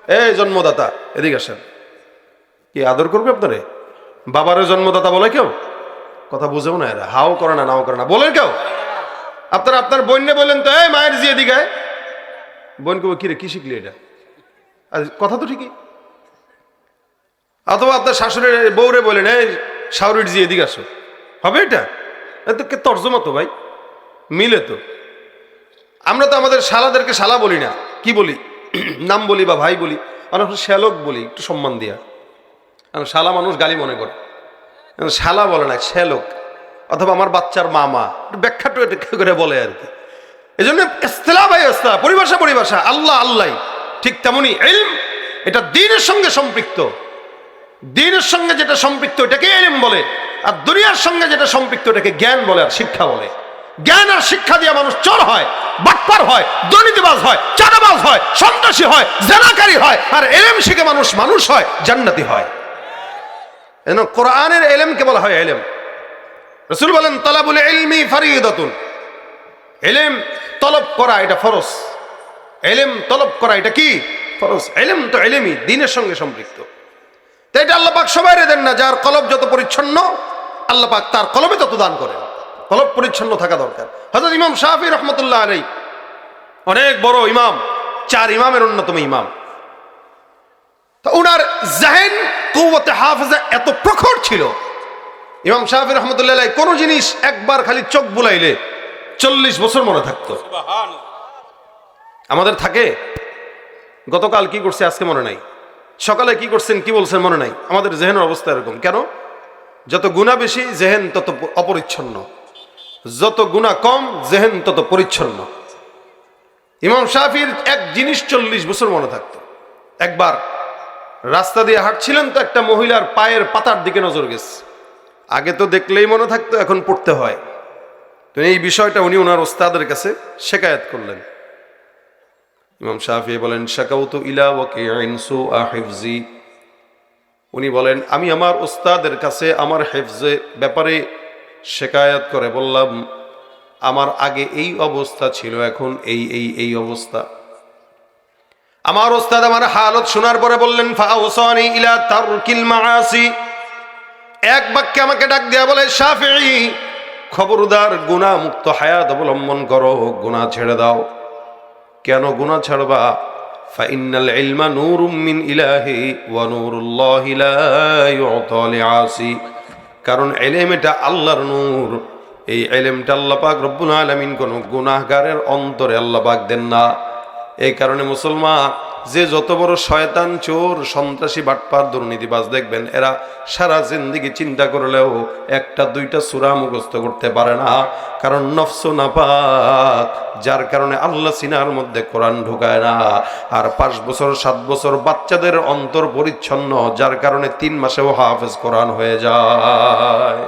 এই জন্মদাতা এদিকে আসেন। কি আদর করবে আপনারে? বাবারে জন্মদাতা বলে কেউ? কথা বুঝেও না এরা, হাও করে না নাও করে না, বলেন কেউ? আপনারা আপনার বোনকে বললেন তো এই মায়ের জি এদিকে আয়। বোন কেউ কি রে, কি শিখলি এটা? আর কথা তো ঠিকই। অথবা আপনার শাশুড়ির বউরে বলেন এই শাশুড়ির জি এদিকে আসো, হবে এটা? এত কে তর্জমা তো ভাই, মিলে তো। আমরা তো আমাদের শালাদেরকে শালা বলি না, কি বলি? নাম বলি বা ভাই বলি, অনেক শ্যালক বলি একটু সম্মান দিয়া। কারণ শালা মানুষ গালি মনে করে, শালা বলে না, শ্যালক। অথবা আমার বাচ্চার মামা, একটু ব্যাখ্যাটা একটু করে বলে আর কি। এই জন্য ইসতিলাহ ভাই ইসতিলাহ, পরিভাষা পরিভাষা, আল্লাহ আল্লাহ। ঠিক তেমনি ইলম, এটা দ্বীনের সঙ্গে সম্পৃক্ত। দ্বীনের সঙ্গে যেটা সম্পৃক্ত এটাকে ইলম বলে, আর দুনিয়ার সঙ্গে যেটা সম্পৃক্ত এটাকে জ্ঞান বলে আর শিক্ষা বলে। জ্ঞান আর শিক্ষা দিয়ে মানুষ চোর হয়, বাটপার হয়, দুর্নীতিবাজ হয়, চাঁদাবাজ হয়, সন্ত্রাসী হয়, জেনাকারী হয়। আর ইলম শিখে মানুষ মানুষ হয়, জান্নাতি হয়। এজন্য কোরআনের ইলমকে বলা হয় ইলম। রাসূল বলেন তালাবুল ইলমি ফরিদাতুন, ইলম তলব করা এটা ফরজ। ইলম তলব করা এটা কি? ফরজ। ইলম তো ইলমই, দ্বীনের সঙ্গে সম্পৃক্ত। তো এটা আল্লাহ পাক সবাইরে দেন না। যার কলব যত পরিচ্ছন্ন আল্লাহ পাক তার কলবে তত দান করেন। কলব পরিচ্ছন্ন থাকা দরকার। হযরত ইমাম শাফিঈ রাহমাতুল্লাহ আলাইহি অনেক বড় ইমাম, 4 ইমামের অন্যতম ইমাম। তো ওনার জেহেন কুওয়াতে হাফেজা এত প্রখর ছিল, ইমাম শাফিঈ রাহমাতুল্লাহ আলাইহি কোন জিনিস একবার খালি চোখ বুলাইলে 40 বছর মনে থাকতো। আমাদের থাকে গতকাল কি করছে আজকে মনে নাই, সকালে কি করছেন কি বলছেন মনে নাই। আমাদের জেহেনের অবস্থা এরকম কেন? যত গুনাহ বেশি জেহেন তত অপরিচ্ছন্ন, যত গুনাহ কম জেহেন তত পরিচ্ছন্ন। ইমাম শাফিঈর এক জিনিস 40 বছর মনে থাকতো। একবার রাস্তা দিয়ে হাঁটছিলেন তো একটা মহিলার পায়ের পাতার দিকে নজর গেছে। আগে তো দেখলেই মনে থাকতো, এখন পড়তে হয়। তো এই বিষয়টা উনি ওনার ওস্তাদের কাছে শিকায়াত করলেন। ইমাম শাফিঈ বলেন শাকাউতু ইলা ওয়াকিইন সুআ হিফজি, উনি বলেন আমি আমার ওস্তাদের কাছে আমার হিফজে ব্যাপারে শিকায়াত করে বললাম আমার আগে এই অবস্থা ছিল, এখন এই অবস্থা। আমার ওস্তাদ আমার হালত শোনার পরে বললেন ফাউসানি ইলা তারকিল মাআসি, এক বাক্যে আমাকে ডাক দেয়া বলে শাফিঈ খবরদার গুনাহ মুক্ত হায়াত অবলম্বন করো, গুনাহ ছেড়ে দাও। কেন গুনাহ ছাড়বা? ফাইন্নাল ইলমা নূরুম মিন ইলাহি ওয়া নূরুল্লাহি লা ইউতা লিআসি, কারণ ইলম এটা আল্লাহর নূর। এই ইলমটা আল্লাহ পাক রব্বুল আলামিন কোন গুনাহগারের অন্তরে আল্লাহ পাক দেন না। এই কারণে মুসলমান যে যত বড় শয়তান, চোর, সন্ত্রাসী, বাটপার, দুর্নীতিবাজ দেখবেন এরা সারা জিন্দেগি চিন্তা করলেও একটা দুইটা সূরা মুখস্থ করতে পারে না। কারণ নফস নাপাক, যার কারণে আল্লাহ সিনার মধ্যে কোরআন ঢুকায় না। আর 5 বছর 7 বছর বাচ্চাদের অন্তর পরিচ্ছন্ন, যার কারণে 3 মাসেও হাফেজ কোরআন হয়ে যায়।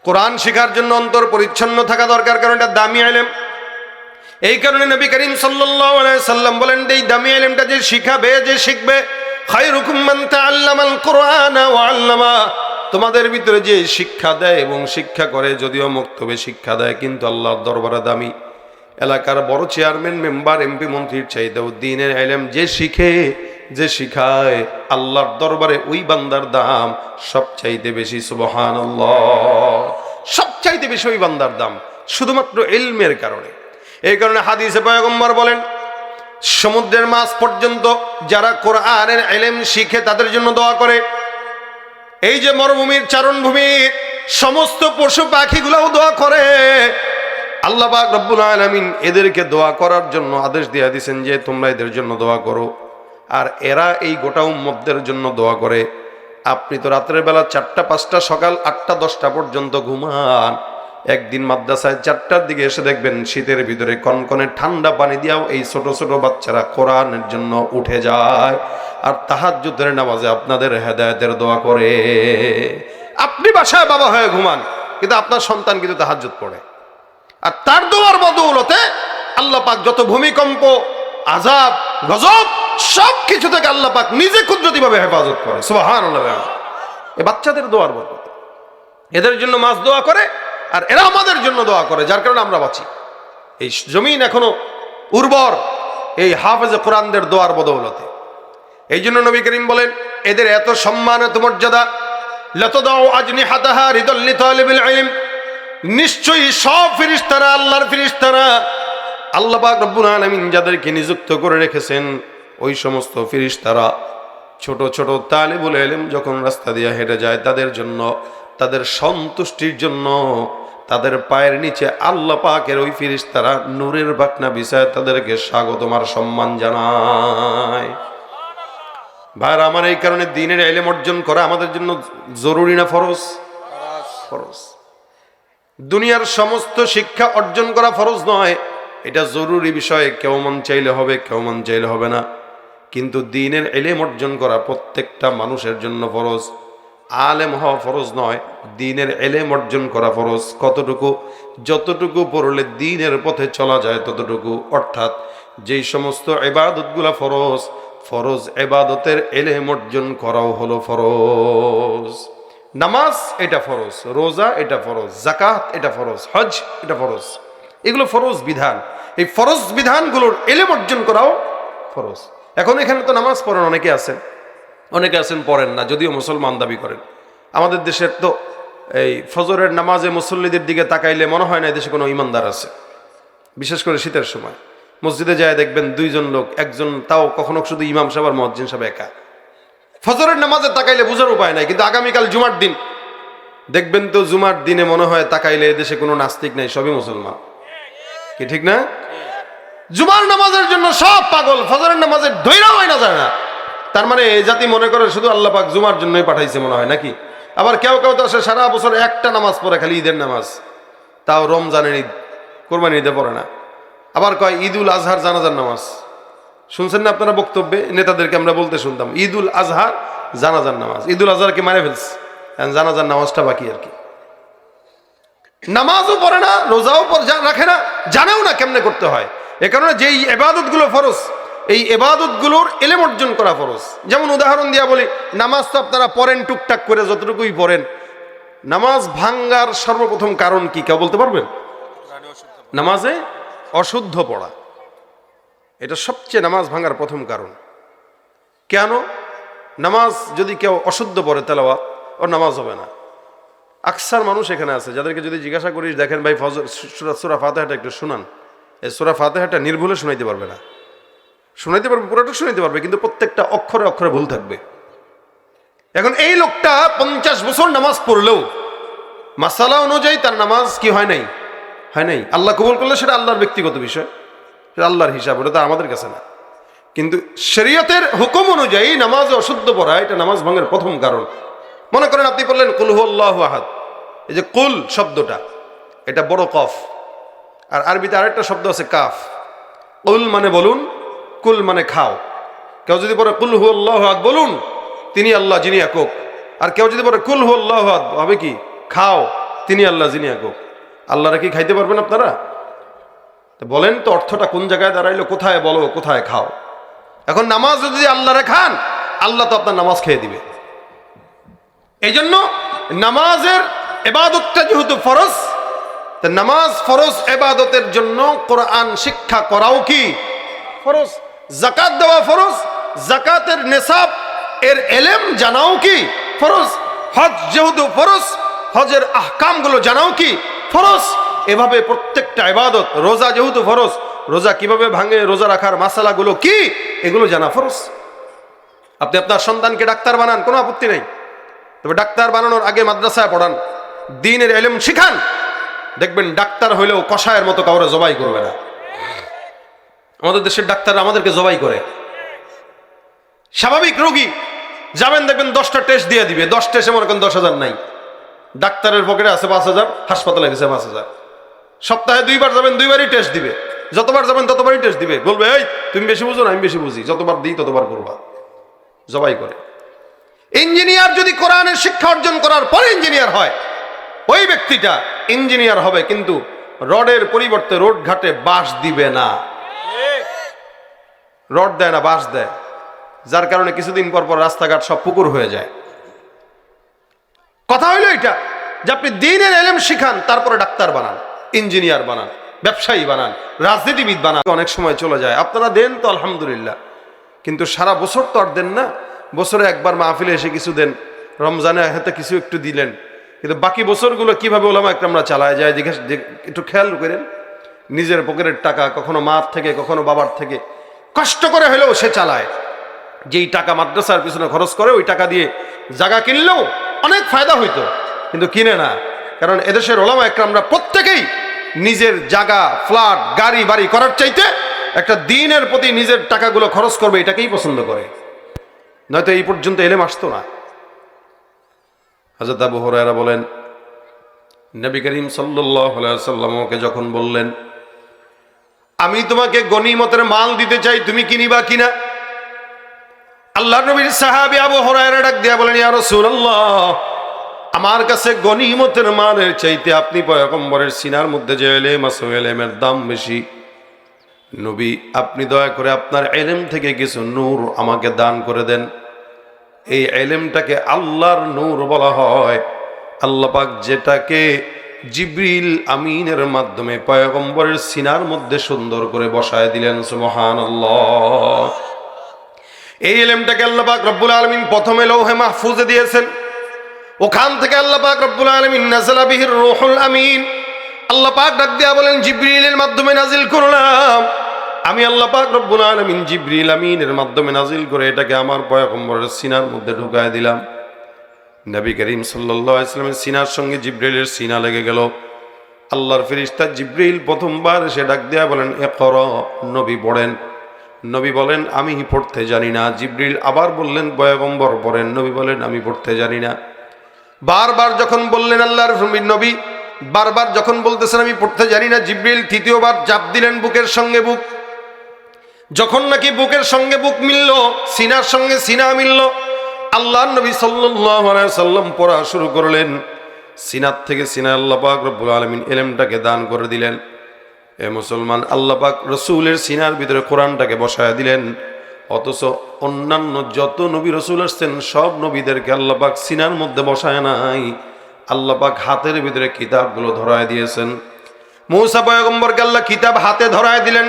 কোরআন শেখার জন্য অন্তর পরিচ্ছন্ন থাকা দরকার, কারণ এটা দামি ইলম। এই কারণে নবী করিম সাল্লাল্লাহু আলাইহি সাল্লাম বলেন এই দামি ইলমটা যে শিখাবে, যে শিখবে, খায়রুকুম মান তাআল্লামাল কুরআনা ওয়া আল্লামা, তোমাদের ভিতরে যে শিক্ষা দেয় এবং শিক্ষা করে, যদিও মক্তবে শিক্ষা দেয় কিন্তু আল্লাহর দরবারে দামি। এলাকার বড় চেয়ারম্যান, মেম্বার, এমপি, মন্ত্রীর চাইতেও দ্বীনের ইলম যে শিখে, যে শিখায়, আল্লাহর দরবারে ওই বান্দার দাম সবচাইতে বেশি। সুবহানাল্লাহ, সবচাইতে বেশি ওই বান্দার দাম শুধুমাত্র ইলমের কারণে। এই কারণে হাদিসে পয়গম্বর বলেন সমুদ্রের মাছ পর্যন্ত যারা কোরআনের ইলম শিখে তাদের জন্য দোয়া করে। এই যে মরুভূমির, চারণভূমির সমস্ত পশু পাখিগুলোও দোয়া করে। আল্লাহ পাক রব্বুল আলামিন এদেরকে দোয়া করার জন্য আদেশ দিয়ে দিয়েছেন যে তোমরা এদের জন্য দোয়া করো। আর এরা এই গোটা উম্মতদের জন্য দোয়া করে। আপনি তো রাতের বেলা 4টা 5টা, সকাল 8টা 10টা পর্যন্ত ঘুমান। একদিন মাদ্রাসায় 4টার দিকে এসে দেখবেন শীতের ভিতরে কনকনে ঠান্ডা পানি দিয়াও এই ছোট ছোট বাচ্চারা কোরআনের জন্য উঠে যায় আর তাহাজ্জুদের নামাজে আপনাদের হেদায়েতের দোয়া করে। আপনি বাসায় বাবা হয়ে ঘুমান, কিন্তু আপনার সন্তান কিন্তু তাহাজ্জুদ পড়ে। আর তার দোয়ার বদৌলতে আল্লাহ পাক যত ভূমিকম্প, আযাব, গজব সব কিছু থেকে আল্লাহ পাক নিজে কুদরতিভাবে হেফাজত করে। সুবহানাল্লাহ। এই বাচ্চাদের দোয়ার বরকতে এদের জন্য মাছ দোয়া করে, আর এরা আমাদের জন্য দোয়া করে, যার কারণে আমরা বাঁচি। এই জমিন এখনো উর্বর এই হাফেজে কোরআনদের দোয়ার বদৌলতে। এই জন্য নবী করিম বলেন, এদের এত সম্মান, এত মর্যাদা, লাতাদাউ আজনিহাতাহা রিদাল লিতালিবিল ইলম, নিশ্চয়ই সব ফেরেশতারা, আল্লাহর ফেরেশতারা, আল্লাহ পাক রব্বুল আলামিন যাদেরকে নিযুক্ত করে রেখেছেন, ওই সমস্ত ফেরেশতারা ছোট ছোট তালিবুল ইলম যখন রাস্তা দিয়ে হেঁটে যায়, তাদের জন্য, তাদের সন্তুষ্টির জন্য তাদের পায়ের নিচে আল্লাহ পাকের ওই ফেরেশতারা নূরের বাকনা বিছায় তাদেরকে স্বাগতম আর সম্মান জানায়। ভাইরা আমার, এই কারণে দ্বীনের ইলম অর্জন করা আমাদের জন্য জরুরি না ফরজ? ফরজ। দুনিয়ার সমস্ত শিক্ষা অর্জন করা ফরজ নয়, এটা জরুরি বিষয়। কেউ মন চাইলে হবে, কেউ মন চাইলে হবে না, কিন্তু দ্বীনের ইলম অর্জন করা প্রত্যেকটা মানুষের জন্য ফরজ। আলেম হওয়া ফরজ নয়, দ্বীনের ইলম অর্জন করা ফরজ। কতটুকু? যতটুকু পড়লে দ্বীনের পথে চলা যায় ততটুকু। অর্থাৎ যেই সমস্ত ইবাদতগুলা ফরজ, ফরজ ইবাদতের ইলম অর্জন করাও হলো ফরজ। নামাজ এটা ফরজ, রোজা এটা ফরজ, যাকাত এটা ফরজ, হজ এটা ফরজ, এগুলো ফরজ বিধান। এই ফরজ বিধানগুলোর ইলম অর্জন করাও ফরজ। এখন এখানে তো নামাজ পড়েন অনেকে আছেন, অনেকে আছেন পড়েন না, যদিও মুসলমান দাবি করেন। আমাদের দেশের তো এই ফজরের নামাজে মুসল্লিদের দিকে তাকাইলে মনে হয় না এদেশে কোনো ইমানদার আছে। বিশেষ করে শীতের সময় মসজিদে যায় দেখবেন দুইজন লোক, একজন তাও কখনো শুধু ইমাম সাহেব আর মুয়াজ্জিন সাহেব একা। ফজরের নামাজে তাকাইলে বোঝার উপায় নাই, কিন্তু আগামীকাল জুমার দিন দেখবেন তো জুমার দিনে মনে হয় তাকাইলে এদেশে কোনো নাস্তিক নাই, সবই মুসলমান। কি ঠিক না? জুমার নামাজের জন্য সব পাগল, ফজরের নামাজের ধৈর্য হয় না, যায় না। তার মানে এই জাতি মনে করে শুধু আল্লাহ পাক জুমার জন্যই পাঠাইছে মনে হয় নাকি? আবার কেউ কেউ তো আসে সারা বছর একটা নামাজ পড়ে, খালি ঈদের নামাজ, তাও রমজানের ঈদ, কোরবানির ঈদে পড়ে না। আবার কয় ঈদুল আজহার জানাজার নামাজ। শুনছেন না আপনারা বক্তব্যে? নেতাদেরকে আমরা বলতে শুনতাম ঈদুল আজহার জানাজার নামাজ। ঈদুল আজহারকে মারে ফেলছে, জানাজার নামাজটা বাকি আর কি। নামাজও পড়ে না, রোজাও রাখে না, জানেও না কেমনে করতে হয়। এ কারণে যেই ইবাদতগুলো ফরজ, এই ইবাদতগুলোর ইলম অর্জন করা ফরজ। যেমন উদাহরণ দিয়া বলি, নামাজ তো আপনারা পড়েন টুকটাক করে, যতটুকুই পড়েন। নামাজ ভাঙ্গার সর্বপ্রথম কারণ কি কেউ বলতে পারবেন? নামাজে অশুদ্ধ পড়া, এটা সবচেয়ে নামাজ ভাঙ্গার প্রথম কারণ। কেন? নামাজ যদি কেউ অশুদ্ধ পড়ে তেলাওয়াত, ওর নামাজ হবে না। আকসার মানুষ এখানে আছে যাদেরকে যদি জিজ্ঞাসা করিস, দেখেন ভাই ফজর সূরা ফাতিহাটা একটু শুনান, এই সূরা ফাতিহাটা নির্ভুলে শুনাইতে পারবে না। শুনাইতে পারবে, পুরোটা শুনাইতে পারবে, কিন্তু প্রত্যেকটা অক্ষরে অক্ষরে ভুল থাকবে। এখন এই লোকটা 50 বছর নামাজ পড়লেও মাসালা অনুযায়ী তার নামাজ কি হয় নাই? হয় নাই। আল্লাহ কবুল করলে সেটা আল্লাহর ব্যক্তিগত বিষয়, সেটা আল্লাহর হিসাব, ওটা তো আমাদের কাছে না। কিন্তু শরীয়তের হুকুম অনুযায়ী নামাজে অশুদ্ধ পড়া এটা নামাজ ভাঙের প্রথম কারণ। মনে করেন আপনি বললেন কুল হুয়াল্লাহু আহাদ, এই যে কুল শব্দটা, এটা বড় কফ, আর আরবিতে আরেকটা শব্দ আছে কাফ। কুল মানে বলুন, কুল মানে খাও। কেউ যদি বলে কুল হুয়াল্লাহু আহাদ বলুন, তিনি আল্লাহ যিনি একক। আর কেউ যদি বলে কুল হুয়াল্লাহু আহাদ, হবে কি খাও, তিনি আল্লাহ যিনি একক। আল্লাহরা কি খাইতে পারবেন আপনারা? বলেন তো অর্থটা কোন জায়গায় দাঁড়াইলো? কোথায় বলো, কোথায় খাও? এখন নামাজ যদি আল্লাহরে খান, আল্লাহ তো আপনার নামাজ খেয়ে দিবে। এই জন্য নামাজের ইবাদতটা যেহেতু ফরজ, তা নামাজ ফরজ ইবাদতের জন্য কোরআন শিক্ষা করাও কি ফরজ। যাকাত দেওয়া ফরজ, যাকাতের নিসাব এর ইলম জানাও কি ফরজ। হজ যেহেতু ফরজ, হজের আহকামগুলো জানাও কি ফরজ। এভাবে প্রত্যেকটা ইবাদত, রোজা যেহেতু ফরজ, রোজা কিভাবে ভাঙে, রোজা রাখার মাসালাগুলো কি, এগুলো জানা ফরজ। আপনি আপনার সন্তানকে ডাক্তার বানান, কোনো আপত্তি নেই, তবে ডাক্তার বানানোর আগে মাদ্রাসায় পড়ান, দ্বীনের ইলম শিখান। দেখবেন ডাক্তার হইলেও কষায়ের মতো কাউরে জবাই করবে না। আমাদের দেশের ডাক্তাররা আমাদেরকে জবাই করে। স্বাভাবিক রোগী যাবেন দেখবেন 10টা টেস্ট দিয়ে দিবে, 10 টেস্টে মনে করেন 10,000 নাই, ডাক্তারের পকেটে আছে 5,000, হাসপাতালে গেছে 5,000। সপ্তাহে 2 বার যাবেন, 2 বারই টেস্ট দিবে, যতবার যাবেন ততবারই টেস্ট দিবে, বলবে এই তুমি বেশি বুঝো না, আমি বেশি বুঝি, যতবার দিই ততবার করবা। জবাই করে। ইঞ্জিনিয়ার যদি কোরআনের শিক্ষা অর্জন করার পরে ইঞ্জিনিয়ার হয়, ওই ব্যক্তিটা ইঞ্জিনিয়ার হবে, কিন্তু রডের পরিবর্তে রোড ঘাটে বাঁশ দিবে না। রড দেয় না, বাঁশ দেয়, যার কারণে কিছুদিন পর পর রাস্তাঘাট সব পুকুর হয়ে যায়। কথা হইলো এটা যে আপনি দ্বীনের ইলম শিখান, তারপরে ডাক্তার বানান, ইঞ্জিনিয়ার বানান, ব্যবসায়ী বানান, রাজনীতিবিদ বানান। অনেক সময় চলে যায়, আপনারা দেন তো আলহামদুলিল্লাহ, কিন্তু সারা বছর তো আর দেন না, বছরে একবার মাহফিলে এসে কিছু দেন, রমজানে হাতে কিছু একটু দিলেন, কিন্তু বাকি বছরগুলো কিভাবে ওলামা একরামরা চালায় যায় একটু খেয়াল করেন। নিজের পকেটের টাকা, কখনো মার থেকে কখনো বাবার থেকে কষ্ট করে হলেও সে চালায়। যেই টাকা মাদ্রাসার পিছনে খরচ করে ওই টাকা দিয়ে জায়গা কিনলেও অনেক ফায়দা হইতো, কিন্তু কিনে না। কারণ এদেশের ওলামা একরামরা প্রত্যেকেই নিজের জায়গা, ফ্ল্যাট, গাড়ি বাড়ি করার চাইতে একটা দিনের প্রতি নিজের টাকাগুলো খরচ করবে এটাকেই পছন্দ করে, নয়তো এই পর্যন্ত এলেম আসতো না। হযরত আবু হুরায়রা বলেন, নবী করিম সাল্লাল্লাহু আলাইহি ওয়াসাল্লামকে যখন বললেন, আমি তোমাকে গনিমতের মাল দিতে চাই, তুমি কিনিবা কিনা? আল্লাহর নবীর সাহাবী আবু হুরায়রা ডাক দিয়া বলেন, ইয়া রাসূলুল্লাহ, আমার কাছে গনিমতের মালের চাইতে আপনি পয়গম্বরের সিনার মধ্যে যে ইলম আছে, ইলমের দাম বেশি। নবী, আপনি দয়া করে আপনার ইলম থেকে কিছু নূর আমাকে দান করে দেন। এই ইলমটাকে আল্লাহর নূর বলা হয়। আল্লাহ পাক যেটাকে জিবরিল আমিনের মাধ্যমে পয়গম্বরের সিনার মধ্যে সুন্দর করে বসায় দিলেন, সুবহানাল্লাহ। এই ইলমটাকে আল্লাহ পাক রব্বুল আলামিন প্রথমে লৌহে মাহফুজে দিয়েছেন, ওখান থেকে আল্লাহ পাক রব্বুল আলামিন নাযালা বিহির রূহুল আমিন, আল্লাহ পাক ডাক দিয়া বলেন জিবরিলের মাধ্যমে নাজিল করলাম। আমি আল্লাহ পাক রব্বুল আলামিন জিবরিল আমিনের মাধ্যমে নাজিল করে এটাকে আমার পয়গম্বরের সিনার মধ্যে ঢুকায় দিলাম। নবী করিম সাল্লাল্লাহু আলাইহি ওয়াসাল্লামের সিনার সঙ্গে জিবরিলের সিনা লেগে গেল। আল্লাহর ফেরেশতা জিবরিল প্রথমবার এসে ডাক দেয়া বলেন, ইকরা, নবী পড়েন। নবী বলেন, আমি পড়তে জানি না। জিবরিল আবার বললেন, পয়গম্বর পড়েন। নবী বলেন, আমি পড়তে জানি না। বারবার যখন বললেন আল্লাহর নবী, বারবার যখন বলতেছেন আমি পড়তে জানি না, জিবরিল তৃতীয়বার চাপ দিলেন বুকের সঙ্গে বুক। যখন নাকি বুকের সঙ্গে বুক মিলল, সিনার সঙ্গে সিনা মিলল, আল্লাহর নবী সাল্লাল্লাহু আলাইহি ওয়াসাল্লাম পড়া শুরু করলেন। সিনার থেকে সিনা আল্লাহ পাক রব্বুল আলামিন ইলমটাকে দান করে দিলেন। এ মুসলমান, আল্লাহ পাক রাসূলের সিনার ভিতরে কোরআনটাকে বসায় দিলেন। অথচ অন্যান্য যত নবী রাসূল আসছেন সব নবীদেরকে আল্লাহ পাক সিনার মধ্যে বসায় নাই, আল্লাহ পাক হাতের ভিতরে কিতাবগুলো ধরায় দিয়েছেন। মূসা পয়গম্বরকে আল্লাহ কিতাব হাতে ধরায় দিলেন,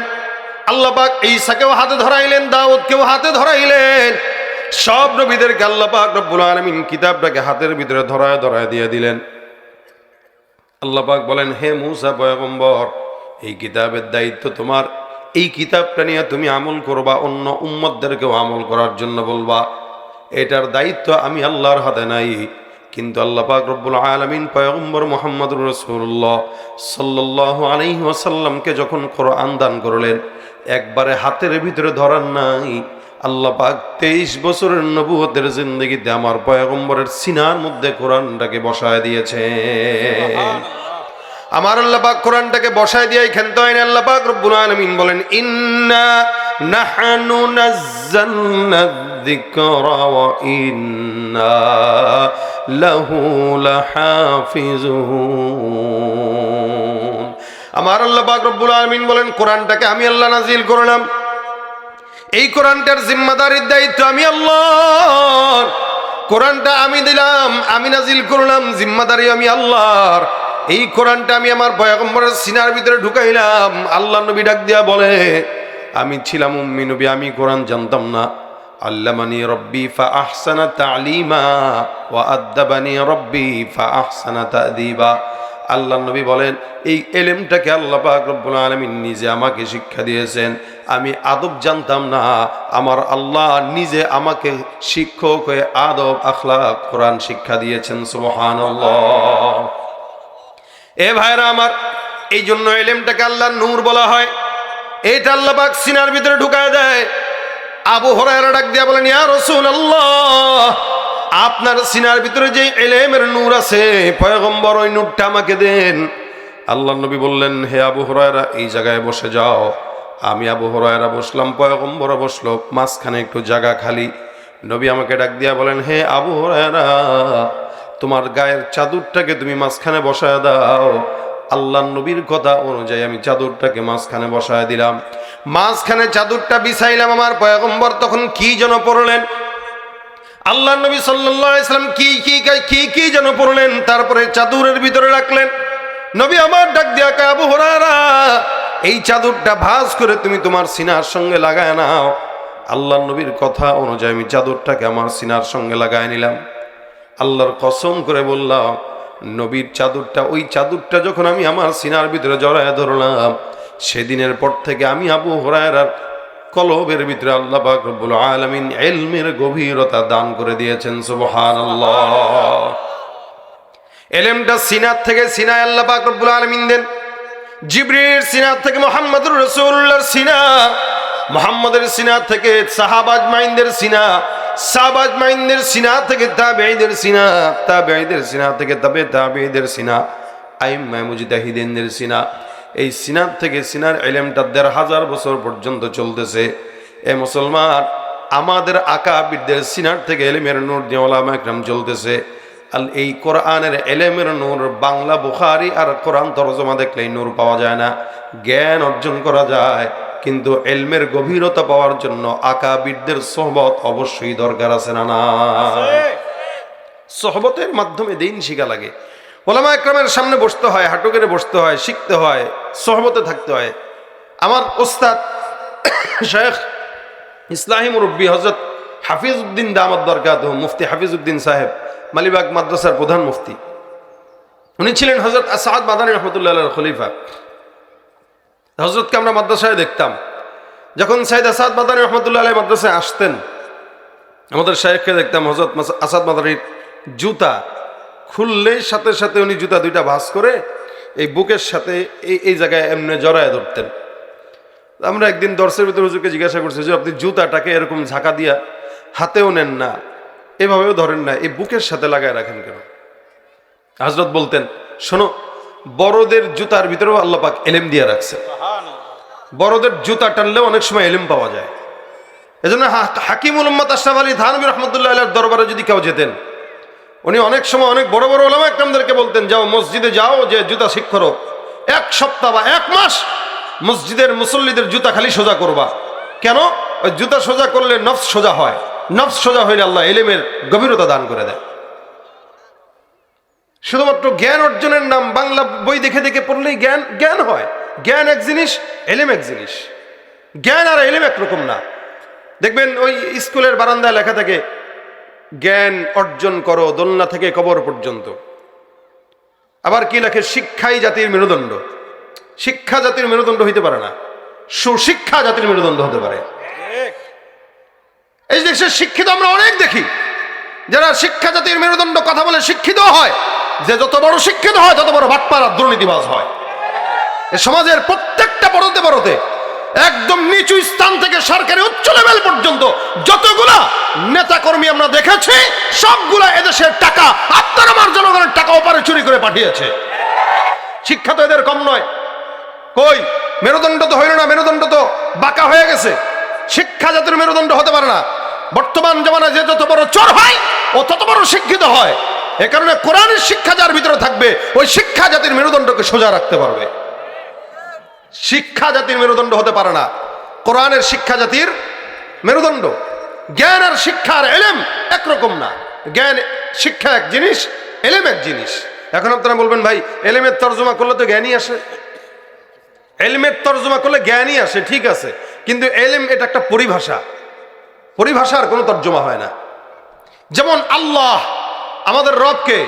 আল্লাহ পাক ঈসাকেও হাতে ধরাইলেন, দাউদকেও হাতে ধরাইলেন। সব নবীদেরকে আল্লাহ পাক রব্বুল আলামিন কিতাবটাকে হাতের ভিতরে ধরায় ধরায় দিয়ে দিলেন। আল্লাহ পাক বলেন, হে মূসা পয়গম্বর, এই কিতাবের দায়িত্ব তোমার। এই কিতাবটা নিয়ে তুমি আমল করবা, অন্য উম্মতদেরকেও আমল করার জন্য বলবা। এটার দায়িত্ব আমি আল্লাহর হাতে নাই। কিন্তু আল্লাহ পাক রব্বুল আলামিন পয়গম্বর মুহাম্মদুর রাসূলুল্লাহ সাল্লাল্লাহু আলাইহি ওয়াসাল্লামকে যখন কোরআন দান করলেন, একবারে হাতের ভিতরে ধরার নাই। আল্লাহ পাক 23 বছরের নবুয়তের জিন্দেগিতে আমার পয়গম্বরের সিনার মধ্যে কোরআনটাকে বসায় দিয়েছে। আমার আল্লাহ পাক কোরআনটাকে বসায় দিয়ে খেলতেন। আল্লাহ পাক রব্বুল আলামিন বলেন, ইন্না নাহনু নাযালনা যিকরা ওয়া ইন্না লাহু লাহাফিজুন। আমার আল্লাহ পাক রব্বুল আলামিন বলেন, কোরআনটাকে আমি আল্লাহ নাজিল করলাম। এই কোরআনটার জিম্মাদারির দায়িত্ব আমি আল্লাহর। কোরআনটা আমি দিলাম, আমি নাজিল করলাম, জিম্মাদারি আমি আল্লাহর। এই কোরআনটা আমি আমার পয়গম্বরের সিনার ভিতরে ঢুকাইলাম। আল্লাহ নবী ডাক দিয়া বলে, আমি ছিলাম উম্মি নবী, আমি কোরআন জানতাম না। আল্লামানি রব্বি ফা আহসানা তালিমা ওয়া আদ্দাবানি রব্বি ফা আহসানা তাদিবা। আল্লাহ নবী বলেন, এই ইলমটাকে আল্লাহ পাক রব্বুল আলামিন নিজে আমাকে শিক্ষা দিয়েছেন। আমি আদব জানতাম না, আমার আল্লাহ নিজে আমাকে শিক্ষক হয়ে আদব আখলাক কোরআন শিক্ষা দিয়েছেন। সুবহানাল্লাহ। এ ভাইরা আমার, এই জন্য ইলমটাকে আল্লাহর নূর বলা হয়। এটা আল্লাহ পাক সিনার ভিতরে ঢুকায় দেয়। আবু হুরায়রা ডাক দিয়া বলেন, ইয়া রাসূলুল্লাহ, আপনার সিনার ভিতরে যে ইলমের নূর আছে পয়গম্বর, ওই নূরটা আমাকে দেন। আল্লাহর নবী বললেন, হে আবু হুরায়রা, এই জায়গায় বসে যাও। আমি আবু হুরায়রা বসলাম, পয়গম্বর বসলো, মাঝখানে একটু জায়গা খালি। নবী আমাকে ডাক দিয়া বলেন, হে আবু হুরায়রা, তোমার গায়ের চাদরটাকে তুমি মাঝখানে বসায় দাও। আল্লাহর নবীর কথা অনুযায়ী আমি চাদরটাকে মাঝখানে বসায় দিলাম। মাঝখানে চাদরটা বিছাইলাম। আমার পয়গম্বর তখন কি যেন পড়লেন, আল্লাহর নবী সাল্লাল্লাহু আলাইহি ওয়াসাল্লাম কি যেন পড়লেন, তারপরে চাদরের ভিতরে রাখলেন। নবী আমার ডাক দিয়া কয়, আবু হুরায়রা, এই চাদরটা ভাঁজ করে তুমি তোমার সিনার সঙ্গে লাগায় নাও। আল্লাহর নবীর কথা অনুযায়ী আমি চাদরটাকে আমার সিনার সঙ্গে লাগায় নিলাম। আল্লাহর কসম করে বললাম, নবীর চাদরটা, ওই চাদরটা যখন আমি আমার সিনার ভিতরে জড়ায় ধরলাম, সেদিনের পর থেকে আমি আবু হুরায়রার কলবের ভিতরে আল্লাহ পাক রব্বুল আলামিন ইলমের গভীরতা দান করে দিয়েছেন। সুবহানাল্লাহ। ইলমটা সিনার থেকে সিনায় আল্লাহ পাক রব্বুল আলামিন দেন। জিবরিলের সিনার থেকে মুহাম্মদুর রাসূলুল্লাহর সিনা, মুহাম্মদের সিনা থেকে সাহাবা আজমাইনদের সিনা, সাহাবা আজমাইনদের সিনা থেকে তাবেঈদের সিনা, তাবেঈদের সিনা থেকে তাবেঈদের সিনা, আইম্মায়ে মুজতাহিদিনদের সিনা। এই সিনার থেকে সিনার ইলমটা ১৫০০ বছর পর্যন্ত চলতেছে। এ মুসলমান, আমাদের আকাবিরদের সিনার থেকে ইলমের নূর দিয়ে উলামা ইকরাম চলতেছে। এই কোরআনের ইলমের নূর বাংলা বুখারী আর কোরআন তরজমা দেখলেই নূর পাওয়া যায় না, জ্ঞান অর্জন করা যায়, কিন্তু ইলমের গভীরতা পাওয়ার জন্য আকাবিরদের সোহবত অবশ্যই দরকার আছে না? না, সোহবতের মাধ্যমে দিন শিখা লাগে। ওলামা একরামের সামনে বসতে হয়, হাঁটু গেড়ে বসতে হয়, শিখতে হয়, সোহবতে থাকতে হয়। আমার ওস্তাদ শেখ ইসলাহি মুরব্বী হযরত হাফিজউদ্দিন দামাত বরকাতুহু, মুফতি হাফিজউদ্দিন সাহেব, মালিবাগ মাদ্রাসার প্রধান মুফতি, উনি ছিলেন হযরত আসাদ মাদানী রহমতুল্লাহ আলাইহির খলিফা। হযরতকে আমরা মাদ্রাসায় দেখতাম। যখন সাইদ আসাদ মাদানী রহমতুল্লাহ আলাইহি মাদ্রাসায় আসতেন, আমাদের শাইখকে দেখতাম হযরত আসাদ মাদানীর জুতা খুললে সাথে সাথে উনি জুতা দুইটা ভাঁজ করে এই বুকের সাথে এই জায়গায় এমনি জড়ায় ধরতেন। আমরা একদিন দর্শের ভিতরে হুজুরকে জিজ্ঞাসা করছি, যে আপনি জুতাটাকে এরকম ঝাঁকা দিয়া হাতেও নেন না, এভাবেও ধরেন না, এই বুকের সাথে লাগায় রাখেন কেন? হযরত বলতেন, শোনো, বড়দের জুতার ভিতরেও আল্লাহ পাক ইলম দিয়ে রাখছে। বড়দের জুতা টানলেও অনেক সময় ইলম পাওয়া যায়। এজন্য হাকিমুল উম্মাত আশরাফ আলী থানভী রহমতুল্লাহ আলাইহির দরবারে যদি কেউ যেতেন, উনি অনেক সময় অনেক বড় বড় উলামা একরামদেরকে বলতেন, যাও মসজিদে যাও, যে জুতা ঠিক করো, 1 সপ্তাহ বা 1 মাস মসজিদের মুসল্লিদের জুতা খালি সোজা করবা। কেন? ওই জুতা সোজা করলে নফস সোজা হয়, নফস সোজা হইলে আল্লাহ ইলমের গভীরতা দান করে দেয়। শুধুমাত্র জ্ঞান অর্জনের নাম বাংলা বই দেখে দেখে পড়লেই জ্ঞান হয়। জ্ঞান এক জিনিস, ইলম এক জিনিস। জ্ঞান আর ইলম একরকম না। দেখবেন ওই স্কুলের বারান্দায় লেখা থাকে, জ্ঞান অর্জন করো দোলনা থেকে কবর পর্যন্ত। আবার কি লেখে, শিক্ষাই জাতির মেরুদণ্ড। শিক্ষা জাতির মেরুদণ্ড হইতে পারে না, সুশিক্ষা জাতির মেরুদণ্ড হতে পারে। এই দেশের শিক্ষিত আমরা অনেক দেখি, যারা শিক্ষা জাতির মেরুদণ্ড কথা বলে শিক্ষিত হয়, যে যত বড় শিক্ষিত হয় তত বড় বাটপার আর দুর্নীতিবাজ হয়। এ সমাজের প্রত্যেকটা পরতে পরতে, একদম নিচু স্থান থেকে সরকারি উচ্চ লেভেল পর্যন্ত যতগুলা নেতা কর্মী আমরা দেখেছি, সবগুলা এদেশের টাকা, আপনার আমার জনগণের টাকা ওপারে চুরি করে পাঠিয়েছে। শিক্ষা তো এদের কম নয়। কই মেরুদণ্ড তো হইল না, মেরুদণ্ড তো বাঁকা হয়ে গেছে। শিক্ষা জাতির মেরুদণ্ড হতে পারে না। বর্তমান জমানায় যে যত বড় চোর হয় ও তত বড় শিক্ষিত হয়। এ কারণে কোরআনের শিক্ষা যার ভিতরে থাকবে, ওই শিক্ষা জাতির মেরুদণ্ডকে সোজা রাখতে পারবে। শিক্ষা জাতির মেরুদণ্ড হতে পারে না, কোরআনের শিক্ষা জাতির মেরুদণ্ড। জ্ঞান আর শিক্ষা আর ইলম একরকম না। জ্ঞান শিক্ষা এক জিনিস, ইলম এক জিনিস। এখন আপনারা বলবেন, ভাই ইলমের তরজমা করলে তো জ্ঞানই আসে। ইলমের তরজমা করলে জ্ঞানই আসে, ঠিক আছে, কিন্তু ইলম এটা একটা পরিভাষা। পরিভাষার কোনো তর্জমা হয় না। যেমন আল্লাহ, আমাদের রবকে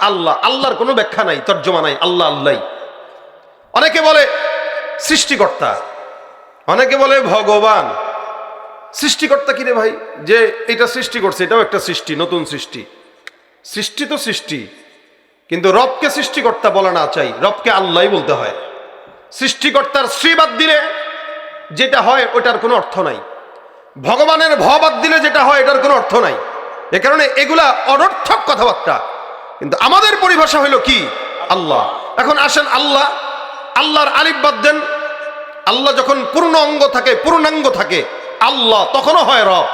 আল্লাহ, আল্লাহর কোনো ব্যাখ্যা নাই, তর্জমা নাই, আল্লাহ আল্লাহই। অনেকে বলে সৃষ্টিকর্তা, অনেকে বলে ভগবান। সৃষ্টিকর্তা কি রে ভাই? যে এটা সৃষ্টি করছে এটাও একটা সৃষ্টি, নতুন সৃষ্টি। সৃষ্টি তো সৃষ্টি, কিন্তু রবকে সৃষ্টিকর্তা বলা না চাই, রবকে আল্লাহই বলতে হয়। সৃষ্টিকর্তার শ্রী বাদ দিলে যেটা হয় ওটার কোনো অর্থ নাই, ভগবানের ভ বাদ দিলে যেটা হয় এটার কোনো অর্থ নাই। এ কারণে এগুলা অনর্থক কথাবার্তা। কিন্তু আমাদের পরিভাষা হইল কি? আল্লাহ। এখন আসেন, আল্লাহ, আল্লাহর আলিফ বাদ দেন। আল্লাহ যখন পূর্ণ অঙ্গ থাকে, পূর্ণাঙ্গ থাকে আল্লাহ, তখনও হয় রব।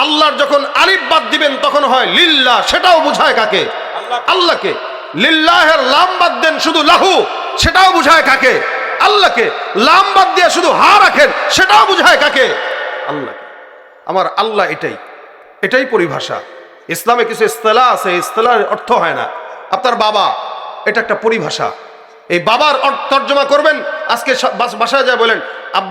আল্লাহর যখন আলিফ বাদ দিবেন তখন হয় লিল্লাহ, সেটাও বুঝায় কাকে? আল্লাহকে। লিল্লাহের লাম বাদ দেন, শুধু লাহু, সেটাও বুঝায় কাকে? আল্লাহকে। লাম বাদ দিয়ে শুধু হা রাখেন, সেটাও বুঝায় কাকে? আল্লাহকে। আমার আল্লাহ এটাই, এটাই পরিভাষা। ইসলামে কিছু ইস্তেলাহ আছে, ইস্তেলাহের অর্থ হয় না। আপনার বাবা, এটা একটা পরিভাষা। এই বাবার তর্জমা করবেন, আজকে বাসায় যায় বলেন, আব্বা